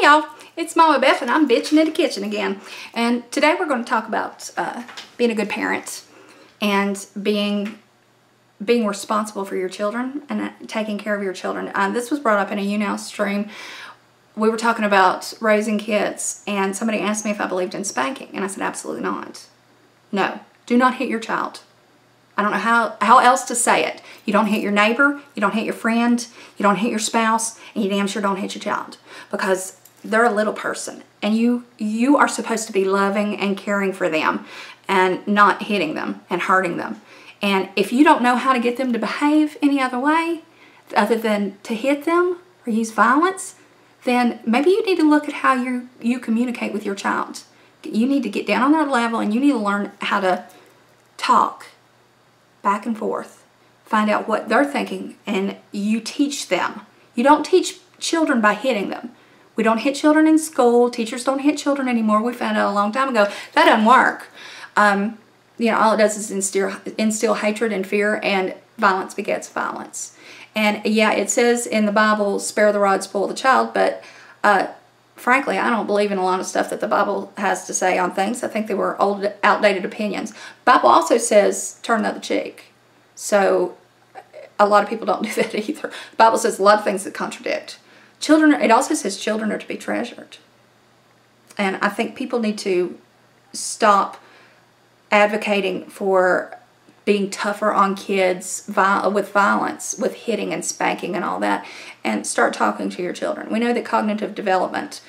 Hey y'all, it's Mama Beth and I'm bitching in the kitchen again. And today we're going to talk about being a good parent and being responsible for your children and taking care of your children. This was brought up in a YouNow stream. We were talking about raising kids and somebody asked me if I believed in spanking, and I said absolutely not. No, do not hit your child. I don't know how else to say it. You don't hit your neighbor, you don't hit your friend, you don't hit your spouse, and you damn sure don't hit your child, because they're a little person and you are supposed to be loving and caring for them and not hitting them and hurting them. And if you don't know how to get them to behave any other way other than to hit them or use violence, then maybe you need to look at how you communicate with your child. You need to get down on their level and you need to learn how to talk back and forth. Find out what they're thinking and you teach them. You don't teach children by hitting them. We don't hit children in school. Teachers don't hit children anymore. We found out a long time ago that doesn't work. You know, all it does is instill hatred and fear, and violence begets violence. And yeah, it says in the Bible, spare the rod, spoil the child, but frankly, I don't believe in a lot of stuff that the Bible has to say on things. I think they were old, outdated opinions. The Bible also says turn the other cheek. So a lot of people don't do that either. The Bible says a lot of things that contradict. Children, it also says children are to be treasured. And I think people need to stop advocating for being tougher on kids with violence, with hitting and spanking and all that, and start talking to your children. We know that cognitive development,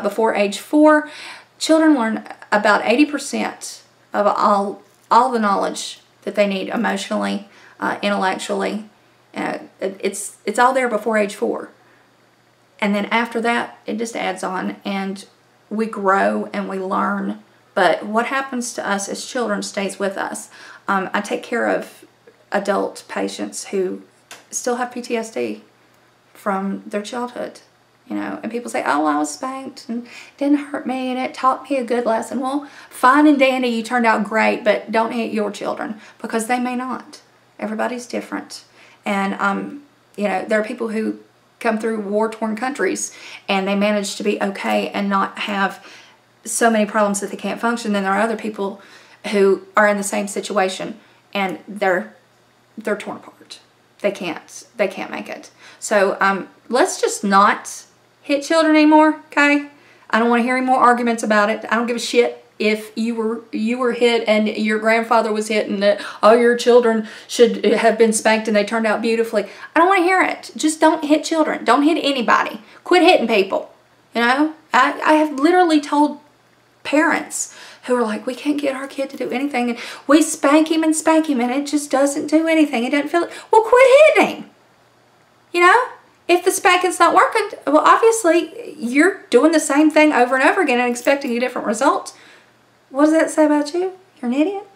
before age 4, children learn about 80% of all the knowledge that they need emotionally, intellectually. It's all there before age 4. And then after that, it just adds on, and we grow and we learn. But what happens to us as children stays with us. I take care of adult patients who still have PTSD from their childhood, you know. And people say, oh, I was spanked and it didn't hurt me and it taught me a good lesson. Well, fine and dandy, you turned out great, but don't hit your children, because they may not. Everybody's different. And, you know, there are people who come through war-torn countries and they manage to be okay and not have so many problems that they can't function. Then there are other people who are in the same situation and they're torn apart. They can't make it. So let's just not hit children anymore, okay? I don't want to hear any more arguments about it. I don't give a shit if you were hit and your grandfather was hit and that all your children should have been spanked and they turned out beautifully. I don't want to hear it. Just don't hit children. Don't hit anybody. Quit hitting people. You know, I have literally told parents who are like, we can't get our kid to do anything, and we spank him and it just doesn't do anything. It doesn't feel it. Well, quit hitting. You know, if the spanking's not working, well, obviously you're doing the same thing over and over again and expecting a different result. What does that say about you? You're an idiot.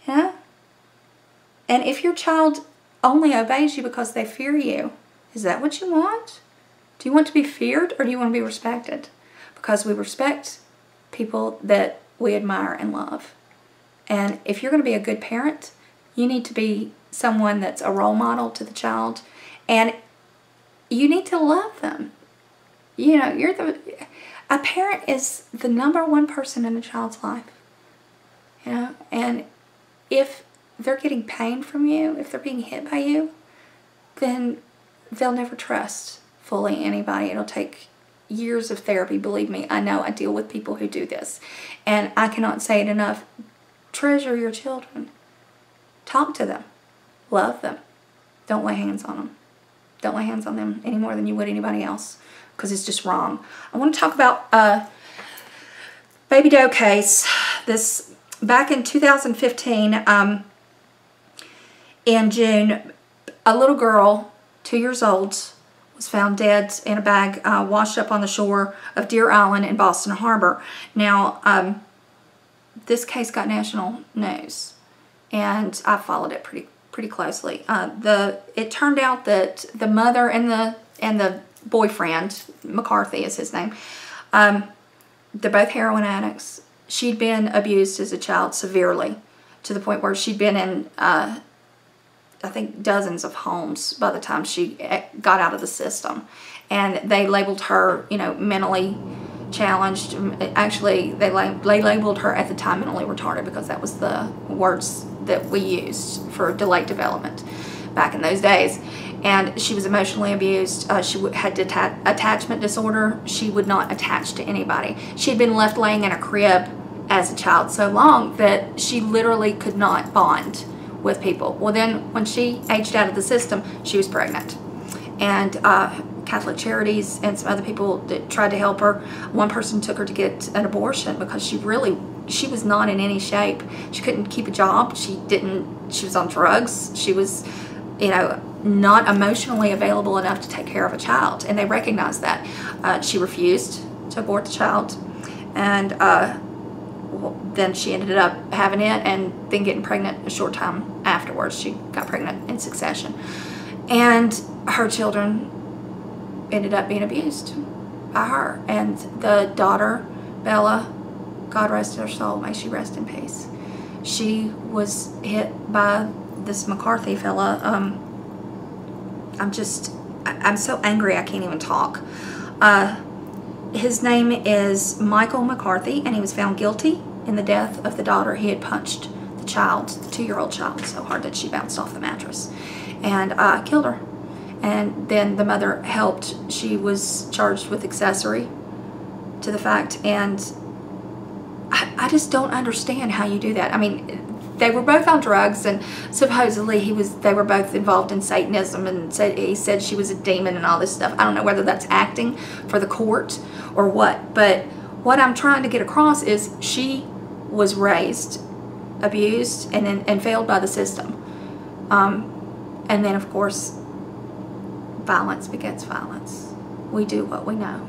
Yeah. And if your child only obeys you because they fear you, is that what you want? Do you want to be feared, or do you want to be respected? Because we respect people that we admire and love. And if you're going to be a good parent, you need to be someone that's a role model to the child, and you need to love them. You know, a parent is the #1 person in a child's life. You know, and if they're getting pain from you, if they're being hit by you, then they'll never trust fully anybody. It'll take years of therapy. Believe me, I know. I deal with people who do this. And I cannot say it enough. Treasure your children. Talk to them. Love them. Don't lay hands on them. Don't lay hands on them any more than you would anybody else, because it's just wrong. I want to talk about Baby Doe case. This back in 2015, in June, a little girl, 2 years old, was found dead in a bag washed up on the shore of Deer Island in Boston Harbor. Now, this case got national news, and I followed it pretty closely. It turned out that the mother and the boyfriend, McCarthy is his name, they're both heroin addicts. She'd been abused as a child severely, to the point where she'd been in I think dozens of homes by the time she got out of the system. and they labeled her, you know, mentally challenged. Actually, they labeled her at the time mentally retarded, because that was the words that we used for delayed development back in those days. And she was emotionally abused. She had attachment disorder. She would not attach to anybody. She had been left laying in a crib as a child so long that she literally could not bond with people. Well, then when she aged out of the system, she was pregnant. And Catholic Charities and some other people that tried to help her. One person took her to get an abortion because she was not in any shape. She couldn't keep a job. She was on drugs. She was, you know, not emotionally available enough to take care of a child. And they recognized that. She refused to abort the child. And then she ended up having it and then getting pregnant a short time afterwards. She got pregnant in succession. And her children ended up being abused by her. And the daughter, Bella, God rest her soul, may she rest in peace, she was hit by this McCarthy fella. I'm so angry I can't even talk. His name is Michael McCarthy, and he was found guilty in the death of the daughter. He had punched the child, the 2-year-old child, so hard that she bounced off the mattress and killed her. And then the mother helped. She was charged with accessory to the fact, and I just don't understand how you do that. I mean, they were both on drugs, and supposedly they were both involved in Satanism, and he said she was a demon and all this stuff. I don't know whether that's acting for the court or what, but what I'm trying to get across is she was raised, abused, and failed by the system. And then, of course, violence begets violence. We do what we know.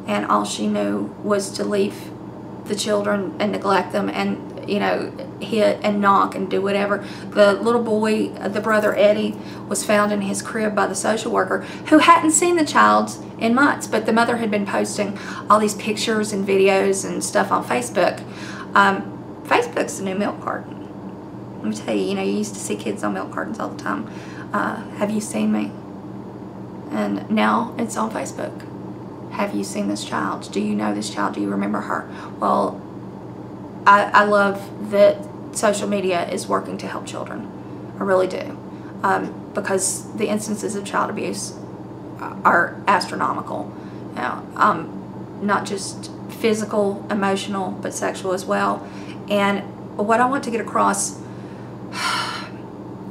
And all she knew was to leave the children and neglect them and, you know, hit and knock and do whatever. The little boy, the brother Eddie, was found in his crib by the social worker, who hadn't seen the child in months, but the mother had been posting all these pictures and videos and stuff on Facebook. Facebook's the new milk carton. Let me tell you, you know, you used to see kids on milk cartons all the time. Have you seen me? And now it's on Facebook. Have you seen this child? Do you know this child? Do you remember her? Well, I love that social media is working to help children. I really do. Because the instances of child abuse are astronomical. You know, not just physical, emotional, but sexual as well. And what I want to get across,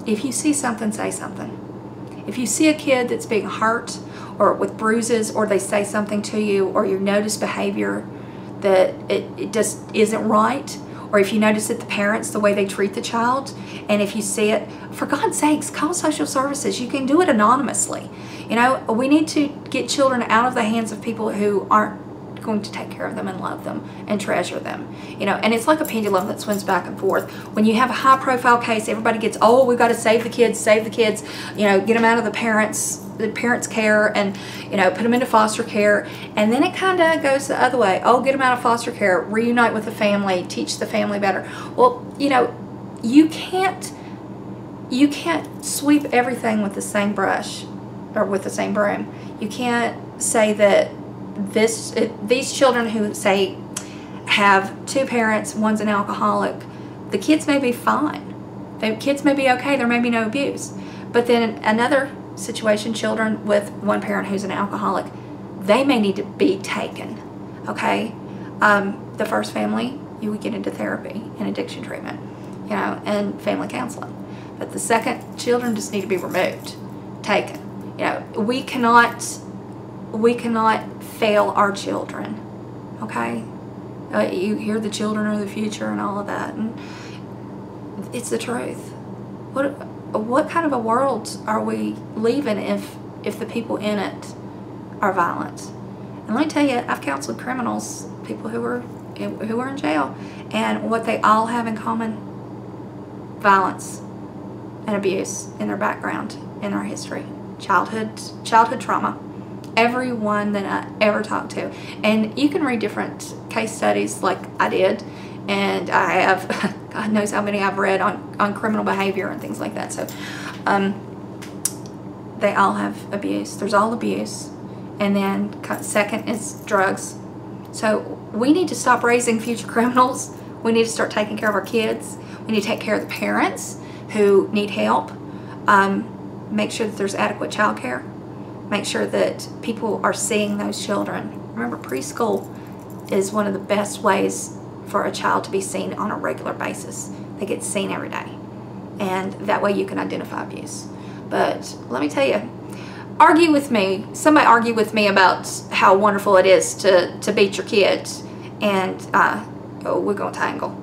if you see something, say something. If you see a kid that's being hurt or with bruises, or they say something to you, or you notice behavior that it just isn't right, or if you notice that the parents, the way they treat the child, and if you see it, for God's sakes, call social services. You can do it anonymously. You know, we need to get children out of the hands of people who aren't going to take care of them and love them and treasure them. You know, and it's like a pendulum that swings back and forth. When you have a high profile case, everybody gets, oh, we've got to save the kids, you know, get them out of the parents' care, and, you know, put them into foster care. And then it kind of goes the other way. Oh, get them out of foster care, reunite with the family, teach the family better. Well, you know, you can't sweep everything with the same brush or with the same broom. You can't say that these children who say have 2 parents, one's an alcoholic, the kids may be fine. The kids may be okay, there may be no abuse. But then another situation, children with one parent who's an alcoholic, they may need to be taken, okay? The first family, you would get into therapy and addiction treatment, you know, and family counseling. But the second, children just need to be removed, taken. You know, we cannot fail our children, okay? You hear the children are the future and all of that, and it's the truth. What kind of a world are we leaving if the people in it are violent? And let me tell you, I've counseled criminals, people who are in jail, and what they all have in common: violence and abuse in their background, in their history, childhood trauma. Everyone that I ever talked to. And you can read different case studies like I did, and I have, God knows how many I've read on criminal behavior and things like that. So they all have abuse. There's all abuse, And then second is drugs. So we need to stop raising future criminals. We need to start taking care of our kids. We need to take care of the parents who need help. Make sure that there's adequate child care. Make sure that people are seeing those children. Remember, preschool is one of the best ways for a child to be seen on a regular basis. They get seen every day. And that way you can identify abuse. But let me tell you, argue with me. Somebody argue with me about how wonderful it is to beat your kids, and we're gonna tangle.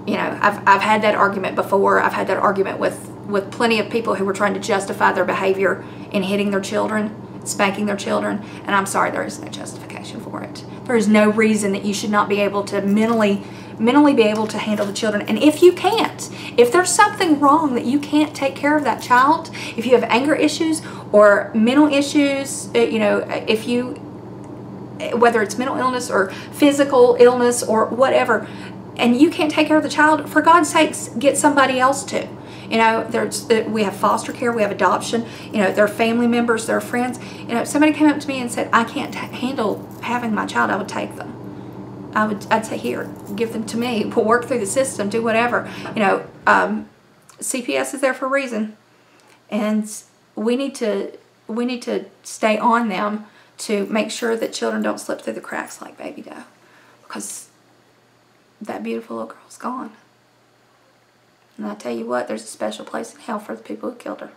You know, I've had that argument before. I've had that argument with plenty of people who were trying to justify their behavior in hitting their children, spanking their children, and I'm sorry, there is no justification for it. There is no reason that you should not be able to mentally be able to handle the children. And if you can't, if there's something wrong that you can't take care of that child, if you have anger issues or mental issues, you know, if you, whether it's mental illness or physical illness or whatever, and you can't take care of the child, for God's sakes, get somebody else to. You know, we have foster care, we have adoption, you know, they're family members, they're friends. You know, if somebody came up to me and said, I can't handle having my child, I would take them. I'd say, here, give them to me. We'll work through the system, do whatever. You know, CPS is there for a reason, and we need to stay on them to make sure that children don't slip through the cracks like Baby Doe, because that beautiful little girl's gone. And I tell you what, there's a special place in hell for the people who killed her.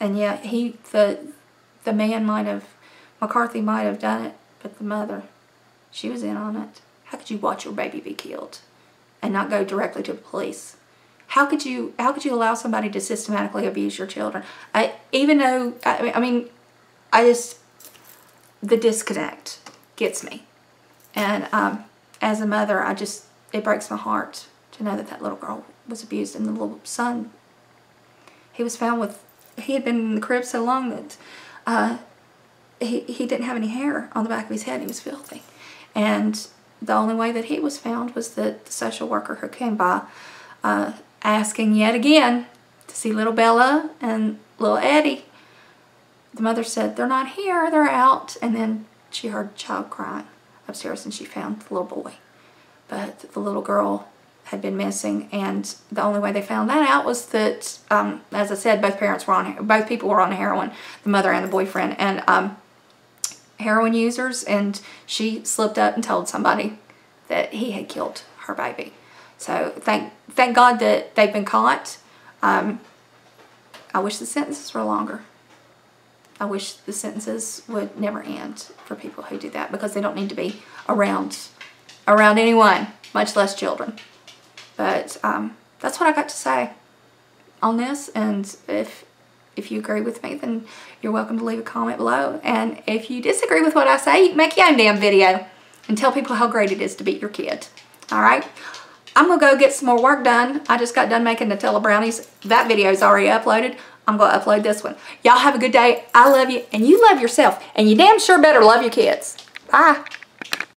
And yeah, the man McCarthy might have done it, but the mother, she was in on it. How could you watch your baby be killed and not go directly to the police? How could you allow somebody to systematically abuse your children? The disconnect gets me. And as a mother, it breaks my heart to know that little girl was abused, and the little son, he had been in the crib so long that he didn't have any hair on the back of his head. He was filthy. And the only way that he was found was that the social worker who came by asking yet again to see little Bella and little Eddie. The mother said, they're not here, they're out. And then she heard a child crying upstairs, and she found the little boy. But the little girl had been missing, and the only way they found that out was that, as I said, both people were on heroin, the mother and the boyfriend, and heroin users, and she slipped up and told somebody that he had killed her baby. So thank God that they've been caught. I wish the sentences were longer. I wish the sentences would never end for people who do that, because they don't need to be around anyone, much less children. But that's what I got to say on this, and if you agree with me, then you're welcome to leave a comment below. And if you disagree with what I say, you can make your own damn video and tell people how great it is to beat your kid. Alright? I'm going to go get some more work done. I just got done making Nutella brownies. That video is already uploaded. I'm going to upload this one. Y'all have a good day. I love you, and you love yourself. And you damn sure better love your kids. Bye.